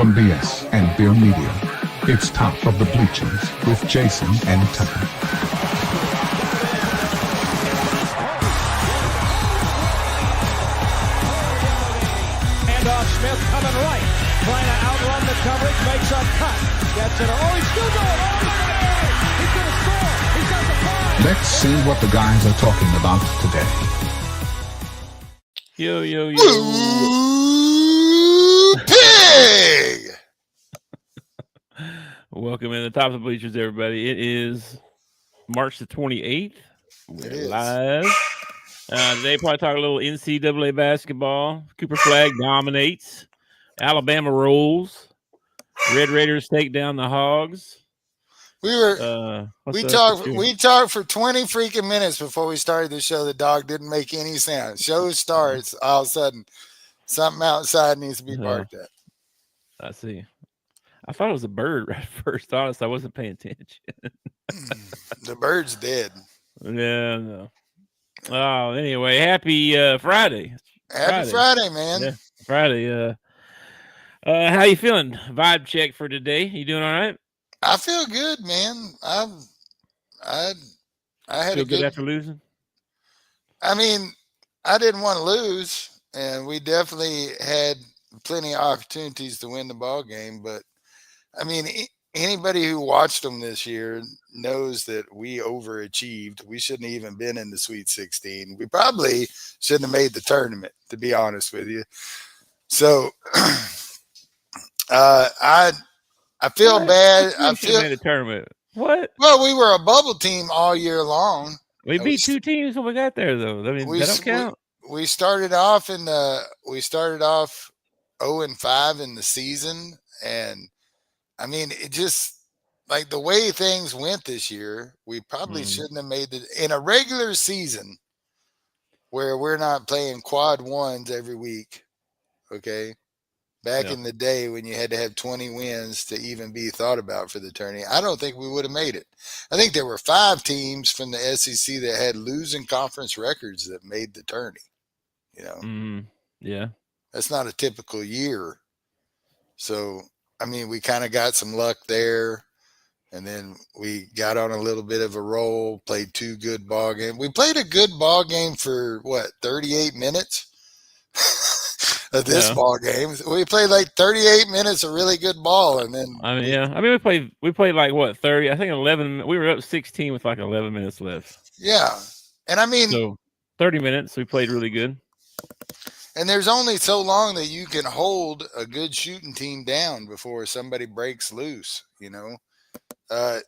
from BS and Beer Media. It's Top of the Bleachers with Jason and Tucker. Handoff, Smith coming right, trying to outrun the coverage, makes a cut, gets it. Oh, he's still going. Oh, he's going to score. He's got the five. Let's see what the guys are talking about today. Yo. Pig! Welcome in the Top of the Bleachers, everybody. It is March the 28th. We're live. Today, probably talk a little NCAA basketball. Cooper Flagg dominates. Alabama rolls. Red Raiders take down the Hogs. We talked for 20 freaking minutes before we started the show. The dog didn't make any sound. Show starts, all of a sudden, something outside needs to be barked at. I see. I thought it was a bird at first. Honestly, I wasn't paying attention. The bird's dead. Yeah, no. Oh, anyway, happy Friday. Happy Friday, man. Yeah, Friday. How you feeling? Vibe check for today. You doing all right? I feel good, man. I had Feel a good after losing? I mean, I didn't want to lose, and we definitely had plenty of opportunities to win the ball game. But I mean, anybody who watched them this year knows that we overachieved. We shouldn't have even been in the Sweet 16. We probably shouldn't have made the tournament, to be honest with you. So, I feel bad. I feel made a tournament. What? Well, we were a bubble team all year long. We beat two teams when we got there, though. I mean, that don't count. We started off 0-5 in the season, and I mean, it just like the way things went this year. We probably shouldn't have made in a regular season where we're not playing quad ones every week. Okay. Back in the day when you had to have 20 wins to even be thought about for the tourney, I don't think we would have made it. I think there were 5 teams from the SEC that had losing conference records that made the tourney. You know, yeah, that's not a typical year. So, I mean, we kind of got some luck there, and then we got on a little bit of a roll, played 2 good ball games. We played a good ball game for 38 minutes. Of this ball game, we played like 38 minutes of really good ball, and then we played like what 30? I think 11. We were up 16 with like 11 minutes left. Yeah, and I mean, so 30 minutes. We played really good. And there's only so long that you can hold a good shooting team down before somebody breaks loose. You know, I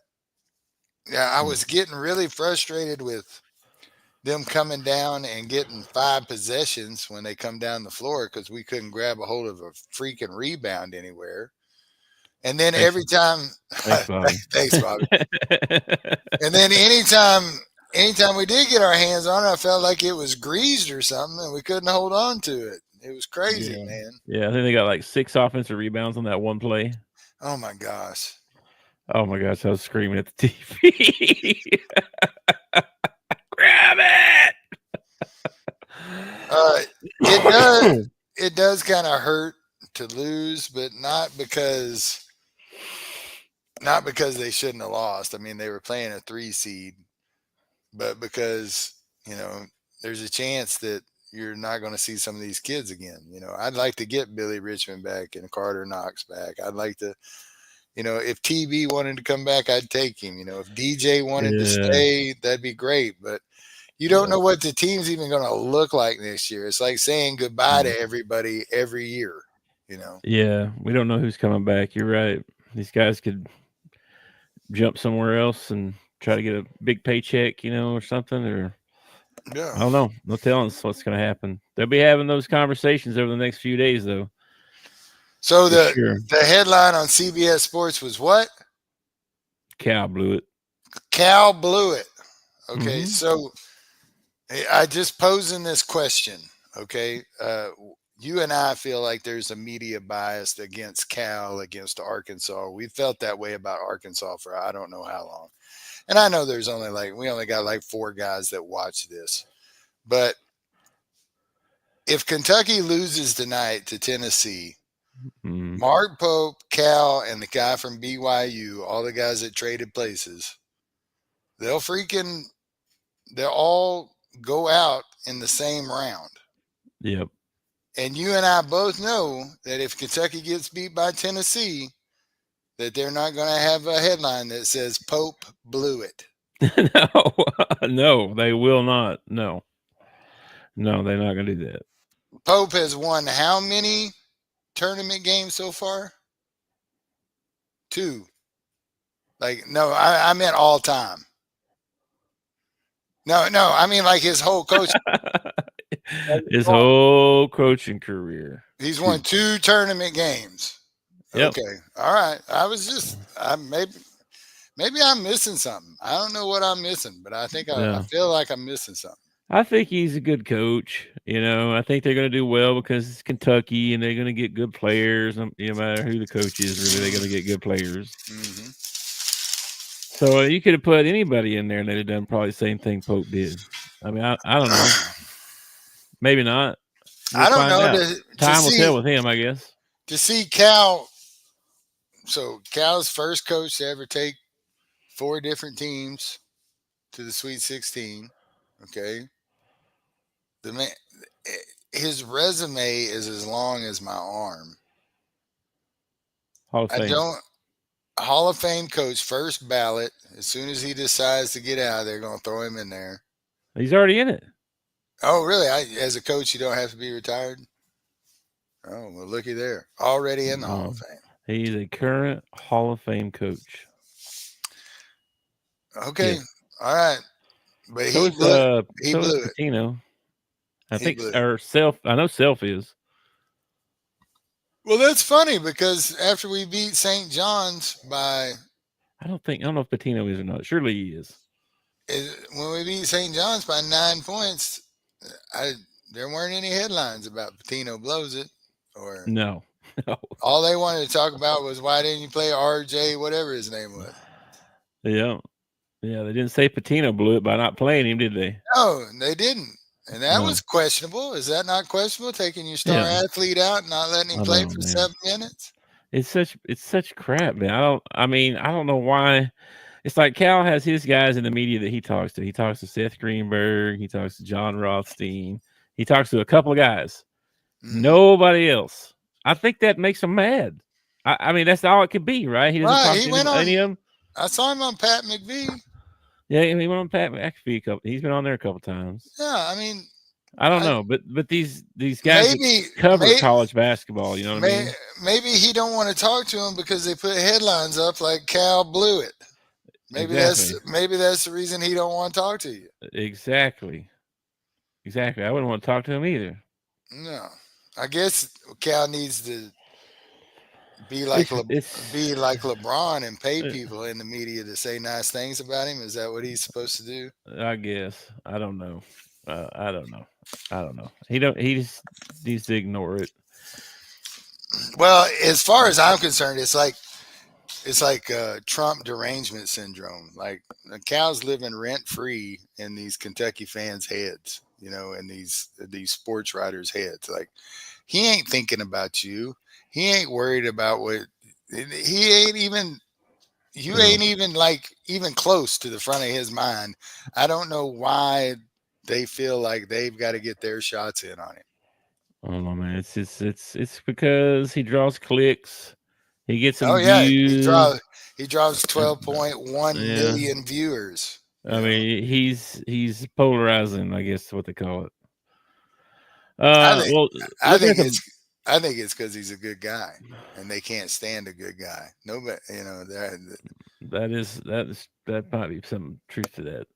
was getting really frustrated with them coming down and getting 5 possessions when they come down the floor because we couldn't grab a hold of a freaking rebound anywhere. And then every time, thanks, Bobby. And then anytime we did get our hands on it, I felt like it was greased or something, and we couldn't hold on to it. It was crazy, man. Yeah, I think they got like 6 offensive rebounds on that one play. Oh my gosh! I was screaming at the TV. Grab it! It does kind of hurt to lose, but not because they shouldn't have lost. I mean, they were playing a 3 seed, but because, you know, there's a chance that you're not going to see some of these kids again. You know, I'd like to get Billy Richmond back and Carter Knox back. I'd like to, you know, if TB wanted to come back, I'd take him. You know, if DJ wanted to stay, that'd be great. But you don't know what the team's even going to look like next year. It's like saying goodbye to everybody every year, you know? Yeah, we don't know who's coming back. You're right. These guys could jump somewhere else and try to get a big paycheck, you know, or something. Or I don't know. No telling us what's going to happen. They'll be having those conversations over the next few days, though. So the headline on CBS Sports was what? Cal blew it. Cal blew it. Okay, so I just posing this question, okay? You and I feel like there's a media bias against Cal, against Arkansas. We felt that way about Arkansas for I don't know how long. And I know there's we only got like 4 guys that watch this. But if Kentucky loses tonight to Tennessee, Mark Pope, Cal, and the guy from BYU, all the guys that traded places, they'll all go out in the same round. Yep. And you and I both know that if Kentucky gets beat by Tennessee, that they're not going to have a headline that says Pope blew it. No, they will not. No, they're not going to do that. Pope has won how many tournament games so far? 2. No, I meant all time. No, I mean like his whole coaching. His whole coaching career. He's won 2 tournament games. Yep. Okay. All right. Maybe I'm missing something. I don't know what I'm missing, but I think I feel like I'm missing something. I think he's a good coach. I think they're going to do well because it's Kentucky and they're going to get good players. No matter who the coach is, really, they're going to get good players. Mm-hmm. So you could have put anybody in there and they'd have done probably the same thing Pope did. I mean, I don't know. Maybe not. I don't know. Time will tell with him, I guess. To see Cal. So Cal's first coach to ever take 4 different teams to the Sweet 16. Okay. The man, his resume is as long as my arm. Hall of Fame. Hall of Fame coach, first ballot. As soon as he decides to get out, they're going to throw him in there. He's already in it. Oh, really? As a coach, you don't have to be retired? Oh, well, looky there. Already in the Hall of Fame. He's a current Hall of Fame coach. Okay. Yeah. All right. But he blew it. Pitino. I know Self is. Well, that's funny because after we beat St. John's by... I don't know if Pitino is or not. Surely he is. When we beat St. John's by 9 points, there weren't any headlines about Pitino blows it. Or No. All they wanted to talk about was why didn't you play RJ, whatever his name was. Yeah. Yeah, they didn't say Pitino blew it by not playing him, did they? No, they didn't. And that was questionable. Is that not questionable? Taking your star athlete out and not letting him play for 7 minutes? It's such crap, man. I don't know why. It's like Cal has his guys in the media that he talks to. He talks to Seth Greenberg. He talks to John Rothstein. He talks to a couple of guys. Mm-hmm. Nobody else. I think that makes him mad. I mean, that's all it could be, right? He doesn't talk to any of them. I saw him on Pat McVee. Yeah, he went on Pat McAfee He's been on there a couple times. Yeah, I mean, I don't know, but these guys cover college basketball. You know what I mean? Maybe he don't want to talk to him because they put headlines up like Cal blew it. Maybe that's the reason he don't want to talk to you. Exactly. I wouldn't want to talk to him either. No, I guess Cal needs to be like LeBron and pay people in the media to say nice things about him. Is that what he's supposed to do? I guess. I don't know. I don't know. He just needs to ignore it. Well, as far as I'm concerned, it's like Trump derangement syndrome. Like Cal's living rent free in these Kentucky fans' heads, in these sports writers' heads. Like he ain't thinking about you. He ain't worried about he ain't even. You ain't even close to the front of his mind. I don't know why they feel like they've got to get their shots in on him. I don't know, man. It's because he draws clicks. He gets some views. He draws 12.1 million viewers. I mean, he's polarizing, I guess is what they call it. I think it's because he's a good guy, and they can't stand a good guy. Nobody, that might be some truth to that.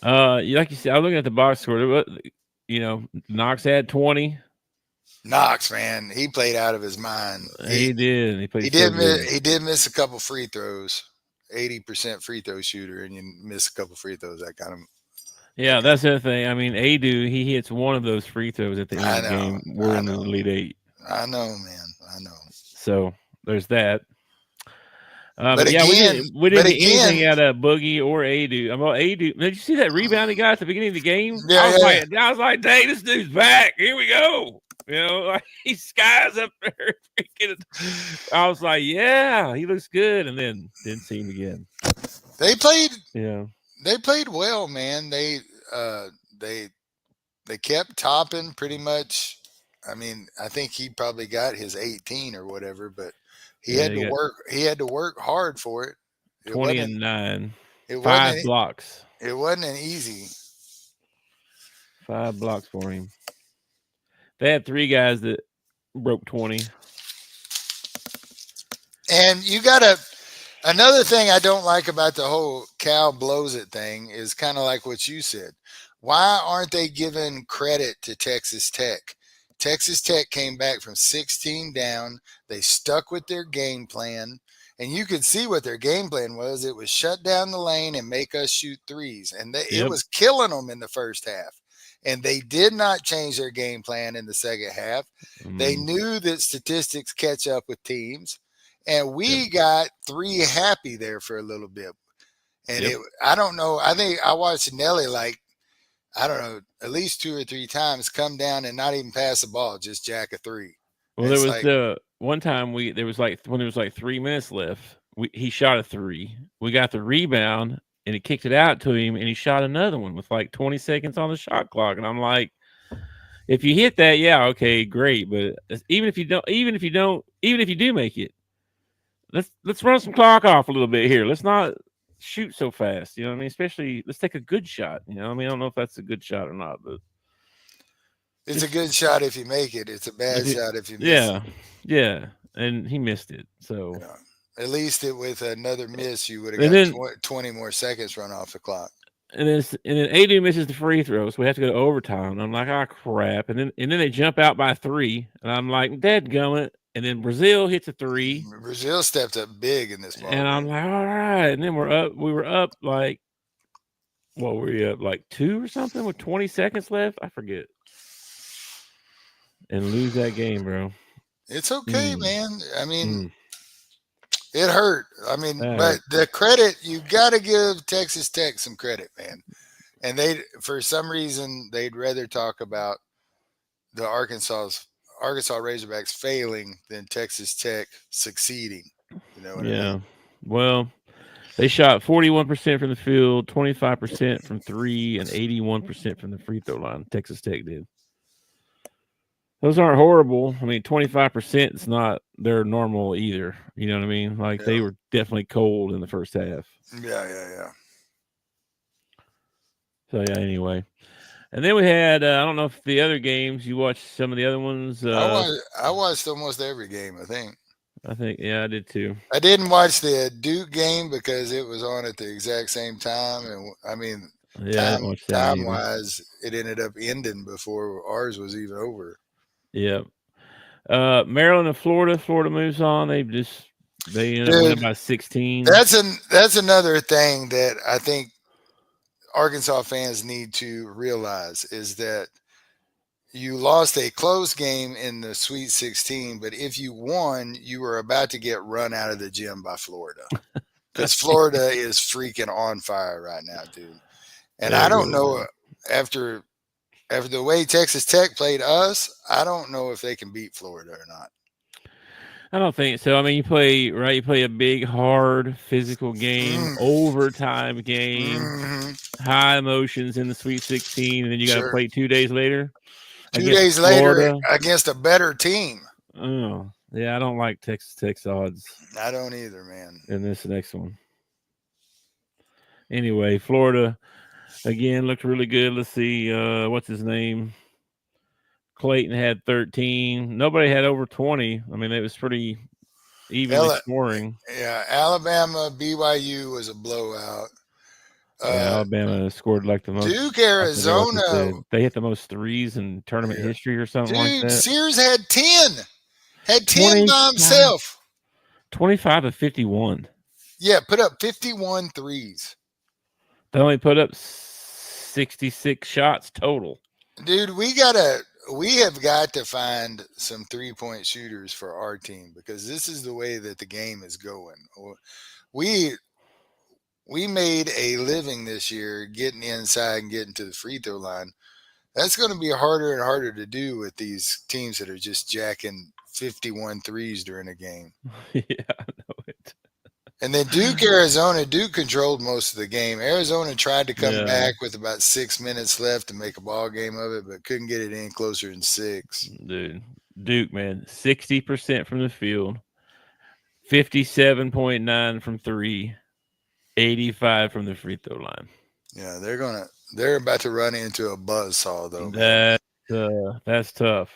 Like you said, I'm looking at the box score. Knox had 20. Knox, man, he played out of his mind. He did. He did miss a couple free throws. 80% free throw shooter, and you miss a couple free throws. That kind of. Yeah, that's the other thing. I mean, Adu, he hits one of those free throws at the end of the game. We're in the Elite Eight. I know, man. I know. So there's that. We didn't get anything out of Boogie or Adu. Adu. Did you see that rebound he got at the beginning of the game? Yeah, I was like, dang, this dude's back. Here we go. Like these guys up there freaking. I was like, yeah, he looks good, and then didn't see him again. They played. Yeah, They played well, man. They kept topping pretty much. I mean, I think he probably got his 18 or whatever, but he yeah, had he to got work. He had to work hard for it. It 20 wasn't. and 9, It 5 wasn't. blocks, It wasn't an easy. 5 blocks for him. They had 3 guys that broke 20. And you gotta. Another thing I don't like about the whole Cal blows it thing is kind of like what you said. Why aren't they giving credit to Texas Tech? Texas Tech came back from 16 down. They stuck with their game plan. And you could see what their game plan was. It was shut down the lane and make us shoot threes. And it was killing them in the first half. And they did not change their game plan in the second half. They knew that statistics catch up with teams. And we got 3 happy there for a little bit. And I don't know. I think I watched Nelly I don't know, at least 2 or 3 times come down and not even pass the ball, just jack a 3. Well, there was one time there was when there was 3 minutes left, he shot a 3. We got the rebound and he kicked it out to him and he shot another one with 20 seconds on the shot clock. And I'm like, if you hit that, yeah, okay, great. But even if you do make it, let's run some clock off a little bit here. Let's not shoot so fast. You know what I mean? Especially let's take a good shot. You know, I mean, I don't know if that's a good shot or not, but it's a good shot if you make it. It's a bad shot if you miss it. Yeah. And he missed it. So at least with another miss, you would have got 20 more seconds run off the clock. And then AD misses the free throw, so we have to go to overtime. And I'm like, oh crap! And then they jump out by 3, and I'm like, dadgummit. And then Brazil hits a 3. Brazil stepped up big in this ball. And I'm like, all right. And then we were up what were we up 2 or something with 20 seconds left? I forget. And lose that game, bro. It's okay, man. I mean, it hurt. I mean, but the credit, you got to give Texas Tech some credit, man. And for some reason, they'd rather talk about the Arkansas Razorbacks failing than Texas Tech succeeding. You know what I mean? Well, they shot 41% from the field, 25% from 3, and 81% from the free throw line. Texas Tech did. Those aren't horrible. I mean, 25% is not their normal either. You know what I mean? They were definitely cold in the first half. Yeah. So, anyway. And then we had, I don't know if the other games, you watched some of the other ones. I watched almost every game, I think. I did too. I didn't watch the Duke game because it was on at the exact same time. And I mean, time-wise, it ended up ending before ours was even over. Yeah. Maryland and Florida. Florida moves on. They ended up winning by 16. That's another thing that I think Arkansas fans need to realize is that you lost a close game in the Sweet 16, but if you won, you were about to get run out of the gym by Florida because Florida is freaking on fire right now, dude. And I don't know after the way Texas Tech played us, I don't know if they can beat Florida or not. I don't think so. I mean, you play a big, hard, physical game, overtime game, high emotions in the Sweet 16, and then you got to play 2 days later. 2 days later against a better team. Oh, yeah, I don't like Texas Tech's odds. I don't either, man. In this next one. Anyway, Florida, again, looked really good. Let's see, what's his name? Clayton had 13. Nobody had over 20. I mean, it was pretty evenly scoring. Yeah, Alabama, BYU was a blowout. Alabama scored the most. Duke, Arizona. They hit the most threes in tournament history or something like that. Sears had 10. Had 10 by himself. 25 to 51. Yeah, put up 51 threes. They only put up 66 shots total. Dude, we have got to find some 3-point shooters for our team because this is the way that the game is going. We made a living this year getting inside and getting to the free throw line. That's going to be harder and harder to do with these teams that are just jacking 51 threes during a game. Yeah, I know it. And then Arizona, Duke controlled most of the game. Arizona tried to come back with about 6 minutes left to make a ball game of it, but couldn't get it in closer than 6. Dude, Duke, man, 60% from the field, 57.9 from 3, 85 from the free throw line. Yeah, they're about to run into a buzzsaw though. Man. That's tough.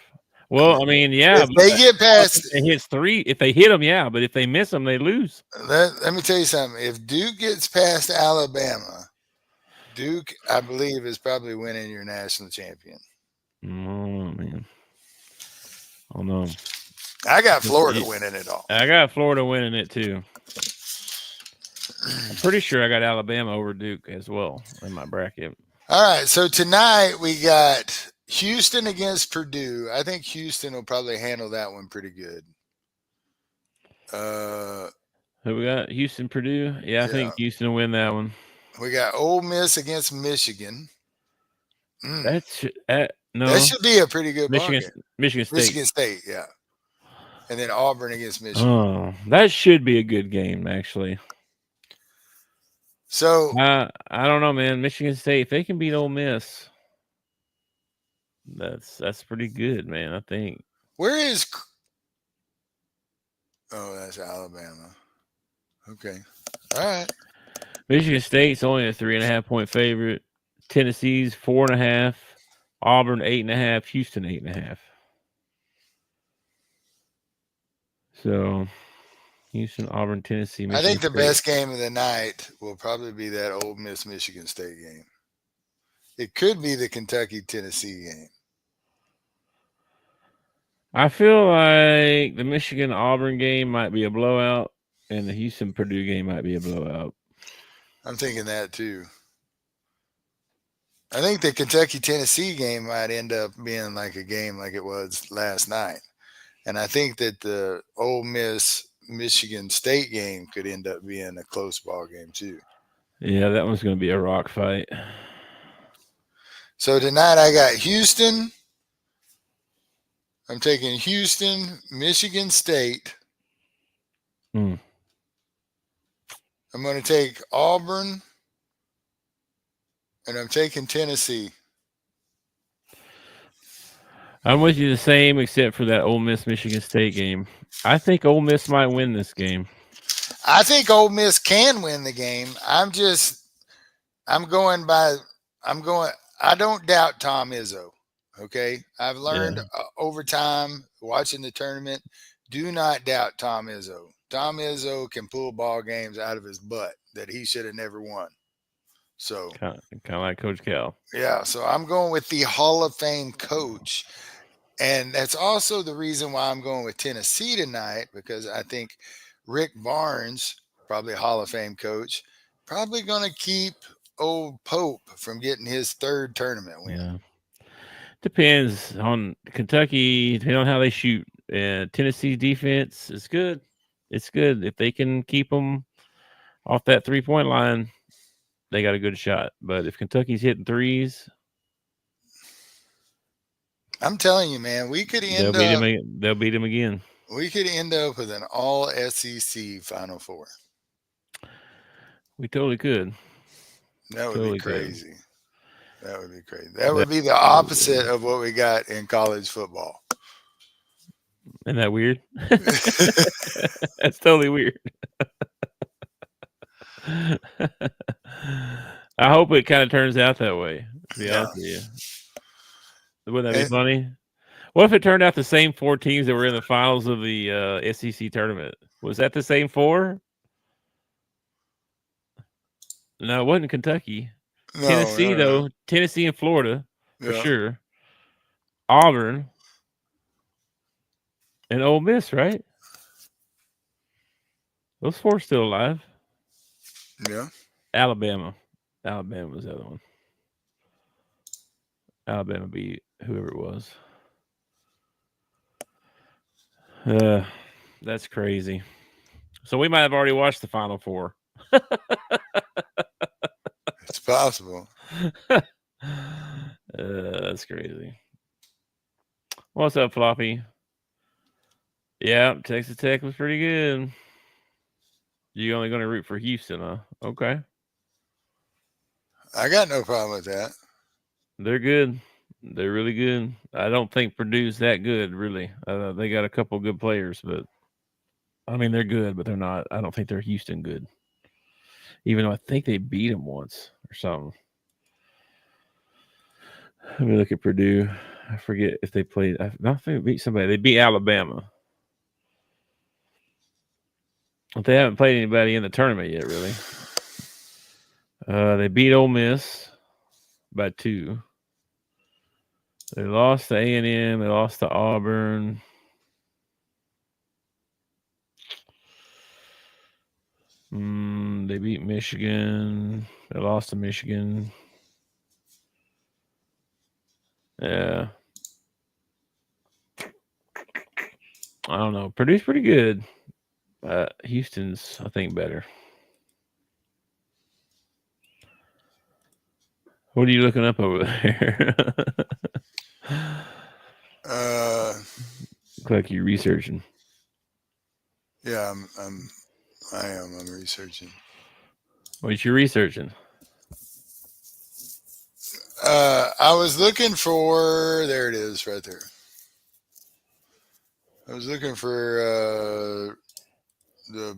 Well, I mean, yeah, if they get past, if they hit 3, if they hit them, yeah, but if they miss them, they lose. Let me tell you something. If Duke gets past Alabama, Duke, I believe, is probably winning your national champion. Oh man, oh no, I got Florida winning it all. I got Florida winning it too. I'm pretty sure I got Alabama over Duke as well in my bracket. All right, so tonight we got Houston against Purdue. I think Houston will probably handle that one pretty good. Who we got? Houston, Purdue? Yeah, I think Houston will win that one. We got Ole Miss against Michigan. That should be a pretty good Michigan State. Michigan State, yeah. And then Auburn against Michigan. Oh, that should be a good game, actually. So I don't know, man. Michigan State, if they can beat Ole Miss, that's pretty good, man. I think. Where is? Oh, that's Alabama. Okay, all right. Michigan State's only a 3.5-point favorite. Tennessee's 4.5. Auburn 8.5. Houston 8.5. So. Houston, Auburn, Tennessee, Michigan I think the State. best game of the night will probably be that Ole Miss Michigan State game. It could be the Kentucky Tennessee game. I feel like the Michigan Auburn game might be a blowout, and the Houston Purdue game might be a blowout. I'm thinking that too. I think the Kentucky Tennessee game might end up being like a game like it was last night. And I think that the Ole Miss Michigan State game could end up being a close ball game too. Yeah, that one's going to be a rock fight. So tonight I got Houston. I'm taking Houston, Michigan State. I'm going to take Auburn, and I'm taking Tennessee. I'm with you the same, except for that Ole Miss Michigan State game. I think Ole Miss might win this game. I think Ole Miss can win the game. I don't doubt Tom Izzo. Okay. I've learned over time watching the tournament, do not doubt Tom Izzo. Tom Izzo can pull ball games out of his butt that he should have never won. So kind of like Coach Cal. Yeah. So I'm going with the Hall of Fame coach. And that's also the reason why I'm going with Tennessee tonight, because I think Rick Barnes, probably a Hall of Fame coach, probably going to keep old Pope from getting his third tournament win. Yeah. Depends on Kentucky, depending on how they shoot. Tennessee's defense is good. It's good. If they can keep them off that 3-point line, they got a good shot. But if Kentucky's hitting threes, I'm telling you, man, we could end they'll beat them again. We could end up with an all SEC Final Four. We totally could. That would be crazy. That would be crazy. That would be the opposite of what we got in college football. Isn't that weird? That's totally weird. I hope it kind of turns out that way, to be honest with you. Wouldn't that be funny? What if it turned out the same 4 teams that were in the finals of the SEC tournament? Was that the same 4? No, it wasn't Kentucky. No, Tennessee, though. Tennessee and Florida, for sure. Auburn and Ole Miss, right? Those 4 are still alive. Yeah. Alabama. Alabama was the other one. Alabama beat whoever it was. That's crazy. So we might have already watched the Final Four. It's possible. That's crazy. What's up, Floppy? Yeah, Texas Tech was pretty good. You're only going to root for Houston, huh? Okay. I got no problem with that. They're good. They're really good. I don't think Purdue's that good, really. They got a couple good players, but I mean, they're good, but they're not. I don't think they're Houston good. Even though I think they beat them once or something. Let me look at Purdue. I forget if they played. I don't think they beat somebody. They beat Alabama. But they haven't played anybody in the tournament yet, really. They beat Ole Miss by 2. They lost to A&M. They lost to Auburn. They beat Michigan. They lost to Michigan. Yeah. I don't know. Purdue's pretty good. Houston's, I think, better. What are you looking up over there? Look like you're researching. Yeah, I'm researching. What you researching? I was looking for. There it is, right there. I was looking for the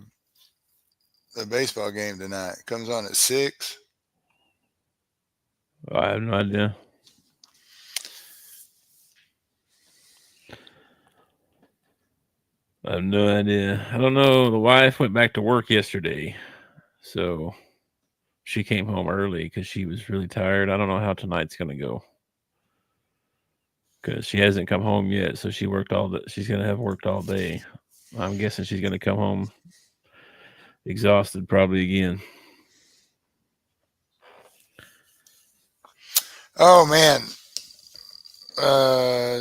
baseball game tonight. It comes on at 6. I have no idea. I have no idea. I don't know. The wife went back to work yesterday, so she came home early because she was really tired. I don't know how tonight's going to go because she hasn't come home yet. So she worked all the. She's going to have worked all day. I'm guessing she's going to come home exhausted probably again. Oh man.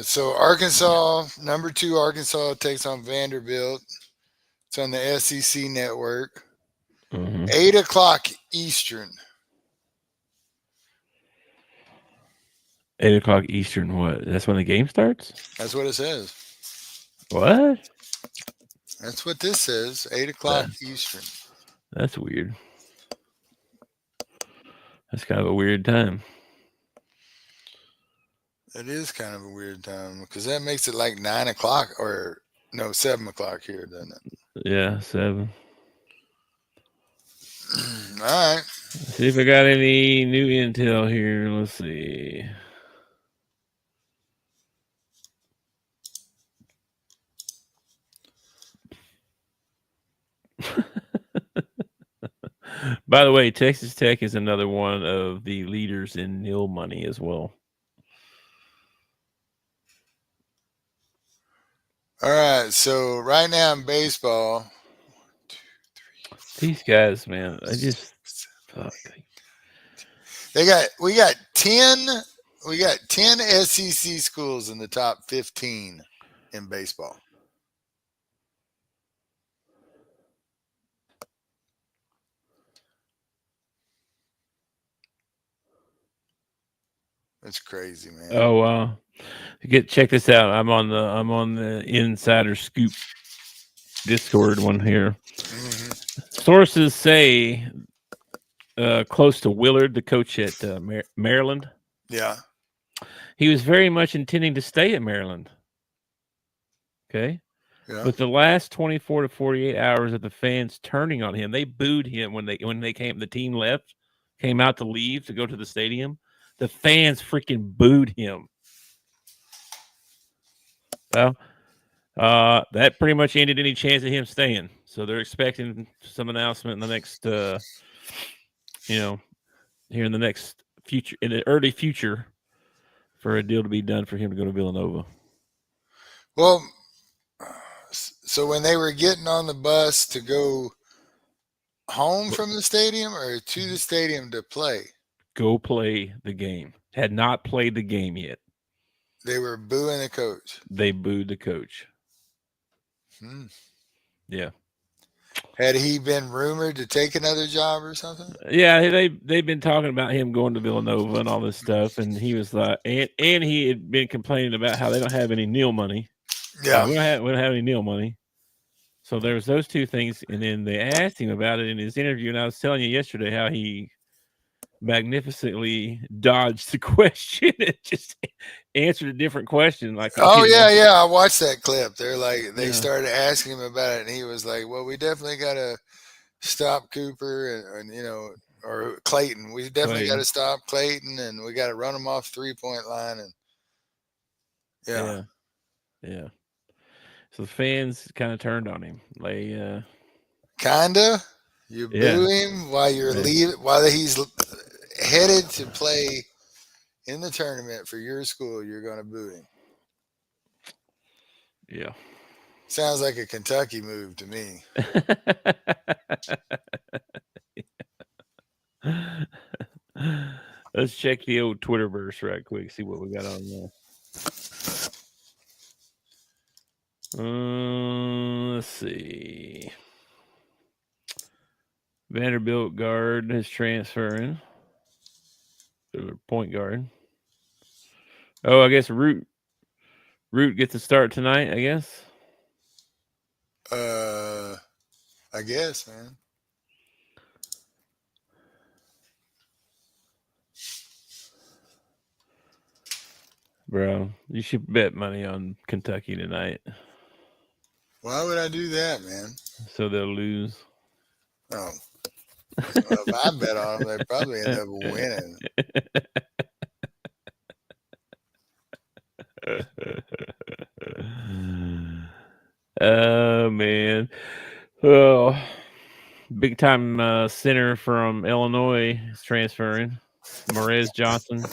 So Arkansas, number 2 Arkansas takes on Vanderbilt. It's on the SEC network. 8 o'clock Eastern. 8 o'clock Eastern. What? That's when the game starts? That's what it says. What? That's what this says. 8 o'clock Eastern. That's weird. That's kind of a weird time. It is kind of a weird time because that makes it like 9 o'clock or no, 7 o'clock here, doesn't it? Yeah, 7. All right. Let's see if I got any new intel here. Let's see. By the way, Texas Tech is another one of the leaders in nil money as well. All right. So right now in baseball, 1, 2, 3, 4, these guys, man, I just fuck. we got 10 SEC schools in the top 15 in baseball. That's crazy, man. Oh wow. Check this out. I'm on the Insider Scoop Discord one here. Sources say close to Willard, the coach at Maryland. Yeah. He was very much intending to stay at Maryland. Okay. Yeah. But the last 24 to 48 hours of the fans turning on him, they booed him when the team left, came out to leave to go to the stadium. The fans freaking booed him. Well, that pretty much ended any chance of him staying. So they're expecting some announcement in the next, here in the next future, in the early future, for a deal to be done for him to go to Villanova. Well, so when they were getting on the bus to go home from the stadium or to the stadium to play? Go play the game. Had not played the game yet. They were booing the coach. They booed the coach. Hmm. Yeah. Had he been rumored to take another job or something? Yeah, they've been talking about him going to Villanova and all this stuff, and he was like, and he had been complaining about how they don't have any Neal money. Yeah. We don't have any Neal money. So there was those two things, and then they asked him about it in his interview, and I was telling you yesterday how he magnificently dodged the question and just answered a different question. Like, Oh yeah, I watched that clip. They Yeah. started asking him about it, and he was like, "Well, we definitely got to stop Cooper and or Clayton. We definitely got to stop Clayton, and we got to run him off 3-point line." And yeah. So the fans kind of turned on him. They kinda you boo him while you're while he's headed to play in the tournament for your school. You're going to boo him. Yeah. Sounds like a Kentucky move to me. Let's check the old Twitterverse right quick, see what we got on there. Let's see. Vanderbilt guard is transferring. Point guard. Oh, I guess Root gets to start tonight, I guess. I guess, man. Bro, you should bet money on Kentucky tonight. Why would I do that, man? So they'll lose. Oh. Well, if I bet on them, they probably end up winning. Oh, man. Oh, big time center from Illinois is transferring. Morez Johnson.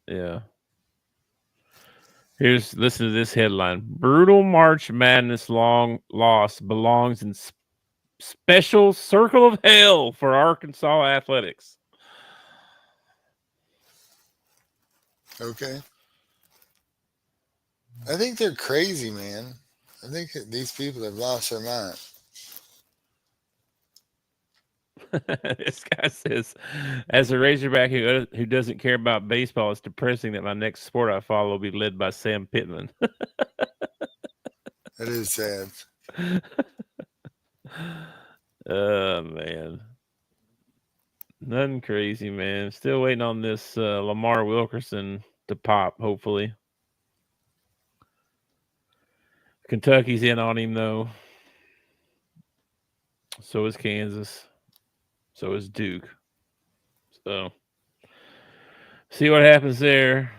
Yeah. Listen to this headline. Brutal March Madness long loss belongs in special circle of hell for Arkansas athletics. Okay. I think they're crazy, man. I think these people have lost their mind. This guy says, as a Razorback who doesn't care about baseball, it's depressing that my next sport I follow will be led by Sam Pittman. That is sad. Oh, man. Nothing crazy, man. Still waiting on this Lamar Wilkerson to pop, hopefully. Kentucky's in on him, though. So is Kansas. So is Duke. So, see what happens there.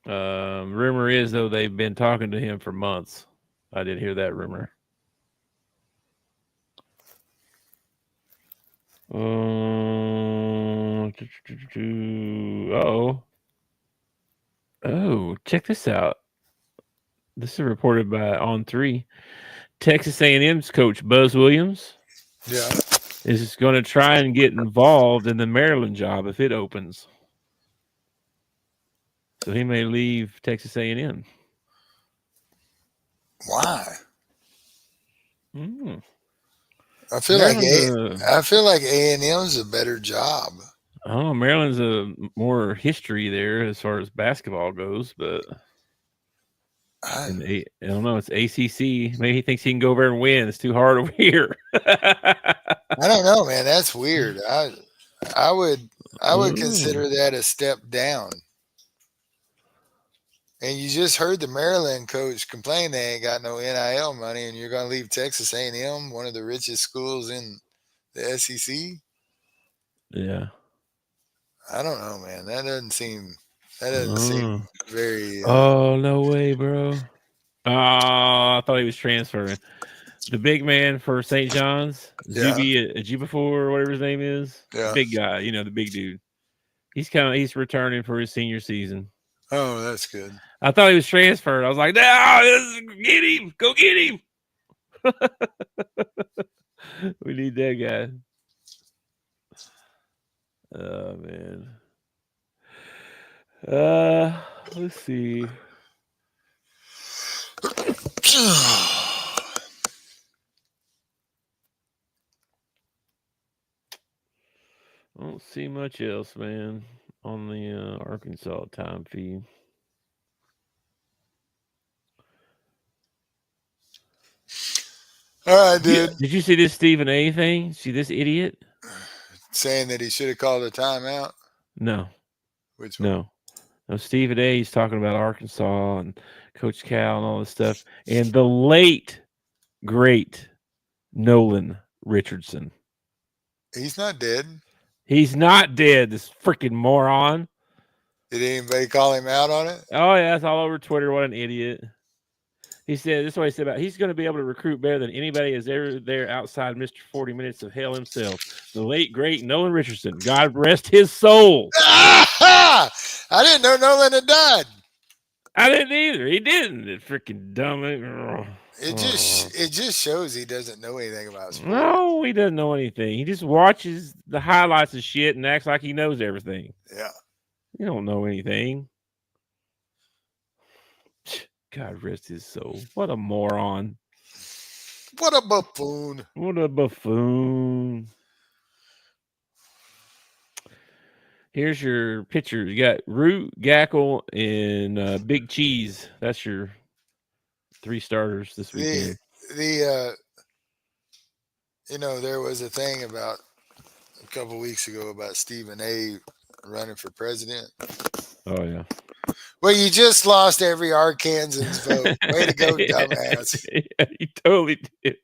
Rumor is, though, they've been talking to him for months. I did hear that rumor. Oh, check this out. This is reported by On3. Texas A&M's coach Buzz Williams is going to try and get involved in the Maryland job if it opens. So he may leave Texas A&M. Why? I feel like A&M's a better job. Oh, Maryland's a more history there as far as basketball goes, but I don't know. It's ACC. Maybe he thinks he can go over and win. It's too hard over here. I don't know, man. That's weird. I would consider that a step down. And you just heard the Maryland coach complain they ain't got no NIL money, and you're going to leave Texas A&M, one of the richest schools in the SEC? Yeah. I don't know, man. That doesn't seem very. Oh, no way, bro. Oh, I thought he was transferring. The big man for St. John's, Ejiofor, or whatever his name is. Yeah. Big guy, the big dude. He's returning for his senior season. Oh, that's good. I thought he was transferred. I was like, no, get him. Go get him. We need that guy. Oh, man. Let's see. I don't see much else, man, on the Arkansas time feed. All right, dude. Did you see this Stephen A thing? See this idiot? Saying that he should have called a timeout. No. Which one? No, Stephen A. He's talking about Arkansas and Coach Cal and all this stuff. And the late, great Nolan Richardson. He's not dead. He's not dead, this freaking moron. Did anybody call him out on it? Oh, yeah, it's all over Twitter. What an idiot. He said, this is what he said about he's going to be able to recruit better than anybody is ever there outside Mr. 40 Minutes of Hell himself. The late, great Nolan Richardson. God rest his soul. I didn't know Nolan had died. I didn't either. He didn't. It freaking dumb. It just shows he doesn't know anything about sports. No, he doesn't know anything. He just watches the highlights of shit and acts like he knows everything. Yeah. You don't know anything. God rest his soul. What a moron. What a buffoon. What a buffoon. Here's your picture. You got Root, Gackle, and Big Cheese. That's your 3 starters this weekend. There was a thing about a couple weeks ago about Stephen A. running for president. Oh, yeah. Well, you just lost every Arkansan's vote. Way to go, dumbass. Yeah, you totally did.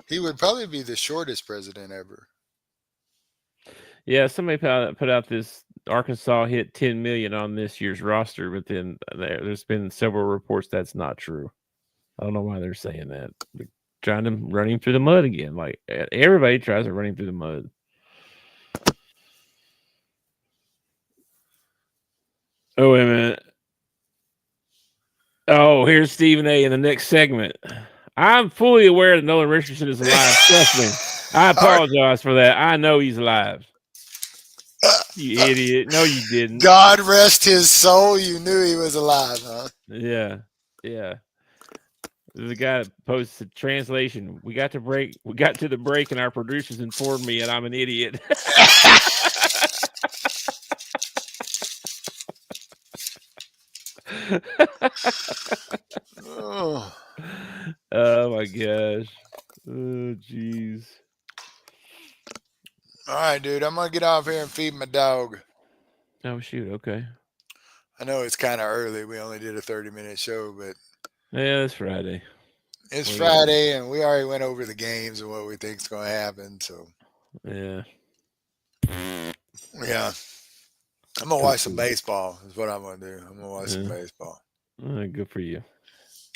He would probably be the shortest president ever. Yeah, somebody put out this Arkansas hit 10 million on this year's roster, but then there's been several reports that's not true. I don't know why they're saying that. They're trying to run him through the mud again. Like everybody tries to run him through the mud. Oh, wait a minute. Oh, here's Stephen A. in the next segment. I'm fully aware that Nolan Richardson is alive. Trust me. I apologize for that. I know he's alive. You idiot. No, you didn't. God rest his soul. You knew he was alive, huh? Yeah. Yeah. The guy that posts a translation. We got to the break and our producers informed me and I'm an idiot. Oh my gosh. Oh jeez. All right, dude. I'm gonna get off here and feed my dog. Oh shoot, okay. I know it's kind of early. We only did a 30-minute show, but yeah, it's Friday. It's Friday, and we already went over the games and what we think's gonna happen. So yeah. I'm gonna watch some baseball. Is what I'm gonna do. I'm gonna watch some baseball. Good for you.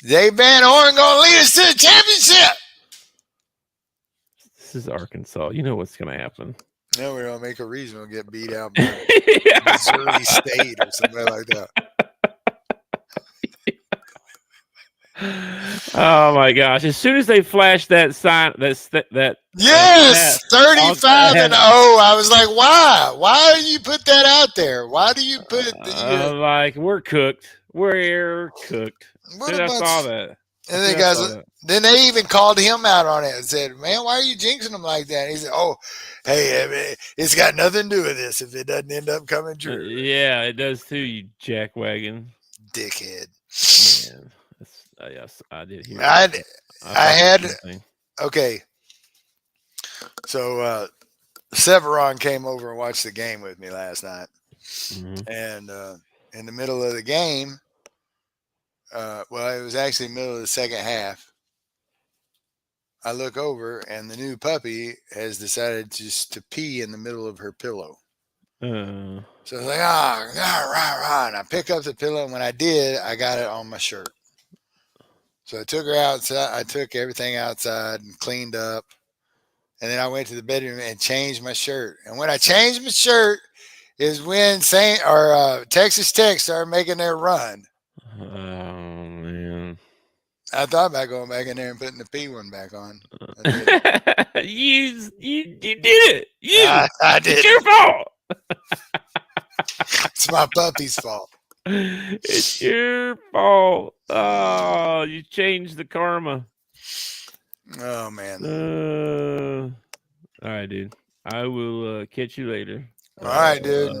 Dave Van Horn gonna lead us to the championship. This is Arkansas. You know what's gonna happen. No, we're gonna make a regional get beat out by Missouri State or something like that. Oh my gosh! As soon as they flashed that sign, that yes, 35-0. I was like, why? Why do you put that out there? Why do you put it? Like we're cooked. We're cooked. I saw that. And then they even called him out on it and said, "Man, why are you jinxing him like that?" And he said, "Oh, hey, it's got nothing to do with this if it doesn't end up coming true." Yeah, it does too, you jackwagon. Dickhead. Man, yes, I did hear. Okay. So Severon came over and watched the game with me last night, and in the middle of the game. It was actually the middle of the second half. I look over and the new puppy has decided just to pee in the middle of her pillow. So I was like, rah. And I pick up the pillow. And when I did, I got it on my shirt. So I took her outside. I took everything outside and cleaned up. And then I went to the bedroom and changed my shirt. And when I changed my shirt is when Texas Tech started making their run. Oh man! I thought about going back in there and putting the P one back on. You did it. I did. It's your fault. It's my puppy's fault. It's your fault. Oh, you changed the karma. Oh man. All right, dude. I will catch you later. All right, dude.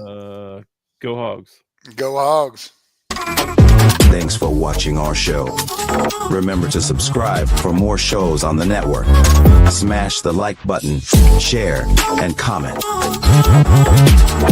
Go Hogs. Go Hogs. Thanks for watching our show. Remember to subscribe for more shows on the network. Smash the like button, share, and comment.